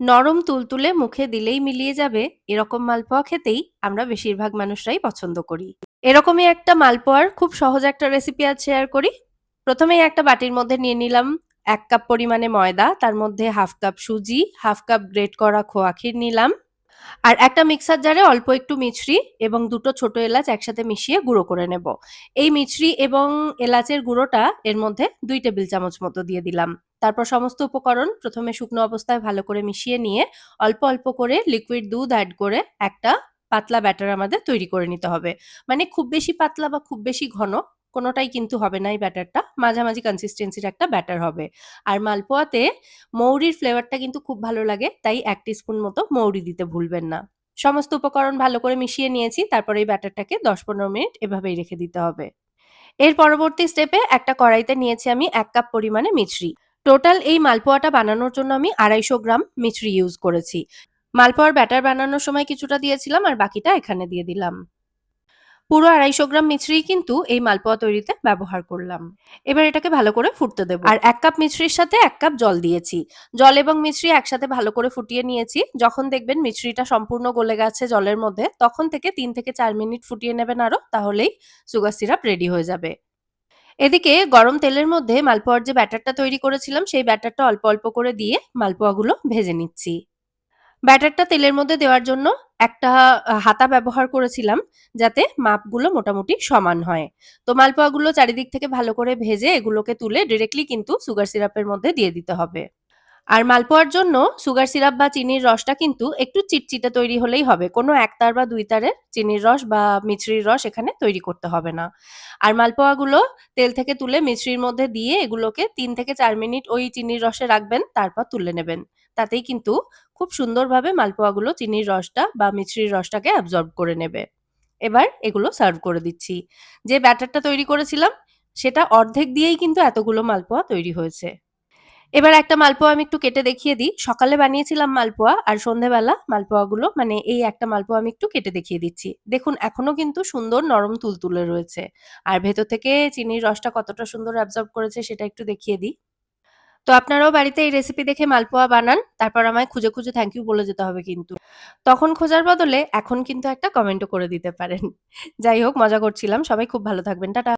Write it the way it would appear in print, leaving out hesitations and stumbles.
নরম তুলতুলে মুখে দিলেই মিলিয়ে যাবে এরকম মালপোয়া খেতেই আমরা বেশিরভাগ মানুষরাই পছন্দ করি। এরকমই একটা মালপোয়ার খুব সহজ একটা রেসিপি আজ শেয়ার করি। প্রথমেই একটা বাটির মধ্যে নিয়ে নিলাম ১ কাপ পরিমাণে ময়দা, তার মধ্যে ১/২ কাপ সুজি, ১/২ কাপ গ্রেট করা খোয়া ক্ষীর নিলাম। আর একটা মিক্সার জারে অল্প একটু মিছরি এবং ২ টো ছোট এলাচ একসাথে মিশিয়ে গুঁড়ো করে নেব। এই মিছরি এবং এলাচের গুঁড়োটা এর মধ্যে ২ টেবিল চামচ মতো দিয়ে দিলাম। তারপর সমস্ত উপকরণ প্রথমে শুকনো অবস্থায় ভালো করে মিশিয়ে নিয়ে অল্প, অল্প করে লিকুইড দুধ এড করে একটা পাতলা ব্যাটার আমাদের তৈরি করে নিতে হবে। মানে খুব বেশি পাতলা বা খুব বেশি ঘন কোনোটাই কিন্তু হবে না এই ব্যাটারটা। মাঝামাঝি কনসিস্টেন্সির একটা ব্যাটার হবে। আর মালপোয়াতে মৌরির ফ্লেভারটা কিন্তু খুব ভালো লাগে, তাই ১ টিস্পুন মতো মৌরি দিতে ভুলবেন না। সমস্ত উপকরণ ভালো করে মিশিয়ে নিয়েছি, তারপরে এই ব্যাটারটাকে ১০-১৫ মিনিট এভাবেই রেখে দিতে হবে। এর পরবর্তী স্টেপে একটা কড়াইতে নিয়েছি আমি ১ কাপ পরিমাণে মিছরি। টোটাল এই মালপোয়াটা বানানোর জন্য আমি ২৫০ গ্রাম মিছরি ইউজ করেছি। মালপোয়ার ব্যাটার বানানোর সময় কিছুটা দিয়েছিলাম আর বাকিটা এখানে দিয়ে দিলাম। পুরো ২৫০ গ্রাম মিছরিই কিন্তু এই মালপোয়া তৈরিতে ব্যবহার করলাম। এবার এটাকে ভালো করে ফুটতে দেব। আর ১ কাপ মিছরির সাথে ১ কাপ জল দিয়েছি। জল এবং মিছরি একসাথে ভালো করে ফুটিয়ে নিয়েছি। যখন দেখবেন মিছরিটা সম্পূর্ণ গলে গেছে জলের মধ্যে, তখন থেকে ৩ থেকে ৪ মিনিট ফুটিয়ে নেবেন আরো, তাহলেই সুগার সিরাপ রেডি হয়ে যাবে। এদিকে গরম তেলের মধ্যে মালপোয়ার যে ব্যাটারটা তৈরি করেছিলাম, সেই ব্যাটারটা অল্প, অল্প করে দিয়ে মালপোয়াগুলো ভেজে নিচ্ছি। ব্যাটারটা তেলের মধ্যে দেওয়ার জন্য একটা হাতা ব্যবহার করেছিলাম, যাতে মাপগুলো মোটামুটি সমান হয়। তো মালপোয়াগুলো চারিদিক থেকে ভালো করে ভেজে এগুলোকে তুলে ডিরেক্টলি কিন্তু সুগার সিরাপের মধ্যে দিয়ে দিতে হবে। আর মালপোয়ার জন্য সুগার সিরাপ বা চিনির রসটা কিন্তু একটু চিটচিটে তৈরি হলেই হবে। কোনো ১ তার বা ২ তারের চিনির রস বা মিছরির রস এখানে তৈরি করতে হবে না। আর মালপোয়াগুলো তেল থেকে তুলে মিছরির মধ্যে দিয়ে এগুলোকে ৩ থেকে ৪ মিনিট ওই চিনির রসে রাখবেন, তারপর তুলে নেবেন। তাতেই কিন্তু খুব সুন্দরভাবে মালপোয়াগুলো চিনির রসটা বা মিছরির রসটাকে অ্যাবজর্ব করে নেবে। এবার এগুলো সার্ভ করে দিচ্ছি। যে ব্যাটারটা তৈরি করেছিলাম, সেটা অর্ধেক দিয়েই কিন্তু এতগুলো মালপোয়া তৈরি হয়েছে। এবার একটা মালপোয়া আমি একটু কেটে দেখিয়ে দিই। সকালে বানিয়েছিলাম মালপোয়া আর সন্ধ্যেবেলা মালপোয়াগুলো মানে এই একটা মালপোয়া আমি একটু কেটে দেখিয়ে দিচ্ছি। দেখুন এখনো কিন্তু সুন্দর নরম তুলতুলে রয়েছে। আর ভেতর থেকে চিনির রসটা কতটা সুন্দর অ্যাবজর্ব করেছে সেটা একটু দেখিয়ে দিই। তো আপনারাও বাড়িতে এই রেসিপি দেখে মালপোয়া বানান। তারপর আমায় খুঁজে, খুঁজে থ্যাংক ইউ বলে যেতে হবে কিন্তু। তখন খোঁজার বদলে এখন কিন্তু একটা কমেন্টও করে দিতে পারেন। যাই হোক মজা করছিলাম। সবাই খুব ভালো থাকবেন। টাটা।